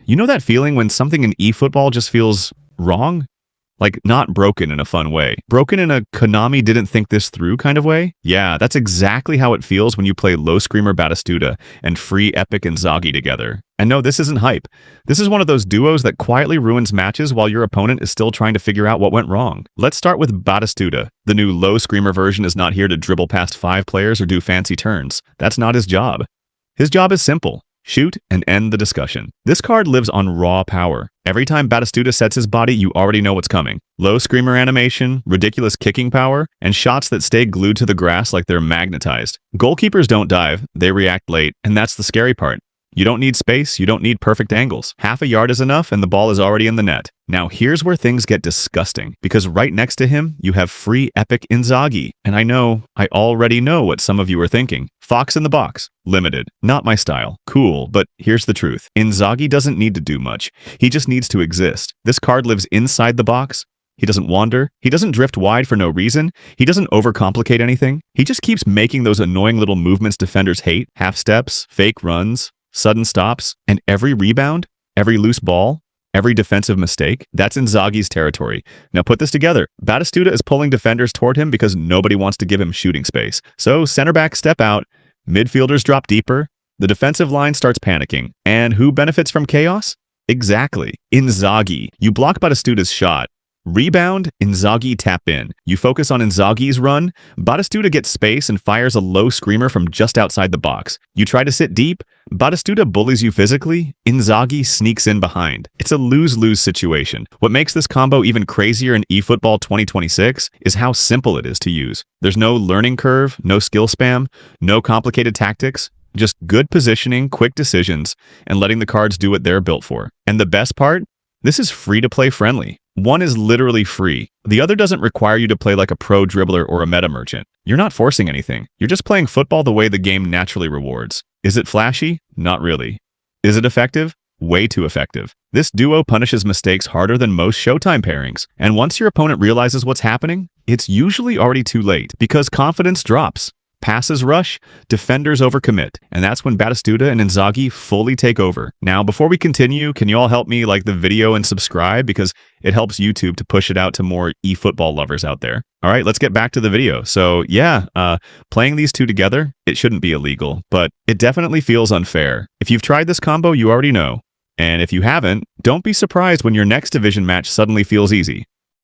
You know that feeling when something in eFootball just feels wrong? Like, not broken in a fun way. Broken in a Konami didn't think this through kind of way? Yeah, that's exactly how it feels when you play Low Screamer Batistuta and Free Epic Inzaghi together. And no, this isn't hype. This is one of those duos that quietly ruins matches while your opponent is still trying to figure out what went wrong. Let's start with Batistuta. The new Low Screamer version is not here to dribble past 5 players or do fancy turns. That's not his job. His job is simple. Shoot and end the discussion. This card lives on raw power. Every time Batistuta sets his body, you already know what's coming. Low screamer animation, ridiculous kicking power, and shots that stay glued to the grass like they're magnetized. Goalkeepers don't dive, they react late, and that's the scary part. You don't need space, you don't need perfect angles. Half a yard is enough and the ball is already in the net. Now here's where things get disgusting, because right next to him, you have Free Epic Inzaghi. And I already know what some of you are thinking. Fox in the box. Limited. Not my style. Cool, but here's the truth. Inzaghi doesn't need to do much. He just needs to exist. This card lives inside the box. He doesn't wander. He doesn't drift wide for no reason. He doesn't overcomplicate anything. He just keeps making those annoying little movements defenders hate. Half steps, fake runs, sudden stops, and every rebound, every loose ball, every defensive mistake, that's Inzaghi's territory. Now put this together. Batistuta is pulling defenders toward him because nobody wants to give him shooting space. So center backs step out, midfielders drop deeper, the defensive line starts panicking. And who benefits from chaos? Exactly. Inzaghi. You block Batistuta's shot. Rebound, Inzaghi tap in. You focus on Inzaghi's run, Batistuta gets space and fires a low screamer from just outside the box. You try to sit deep, Batistuta bullies you physically, Inzaghi sneaks in behind. It's a lose-lose situation. What makes this combo even crazier in eFootball 2026 is how simple it is to use. There's no learning curve, no skill spam, no complicated tactics. Just good positioning, quick decisions, and letting the cards do what they're built for. And the best part? This is free-to-play friendly. One is literally free. The other doesn't require you to play like a pro dribbler or a meta merchant. You're not forcing anything. You're just playing football the way the game naturally rewards. Is it flashy? Not really. Is it effective? Way too effective. This duo punishes mistakes harder than most Showtime pairings. And once your opponent realizes what's happening, it's usually already too late because confidence drops. Passes rush, defenders overcommit, and that's when Batistuta and Inzaghi fully take over. Now, before we continue, can you all help me like the video and subscribe because it helps YouTube to push it out to more eFootball lovers out there. All right, let's get back to the video. So yeah, playing these two together, it shouldn't be illegal, but it definitely feels unfair. If you've tried this combo, you already know. And if you haven't, don't be surprised when your next division match suddenly feels easy.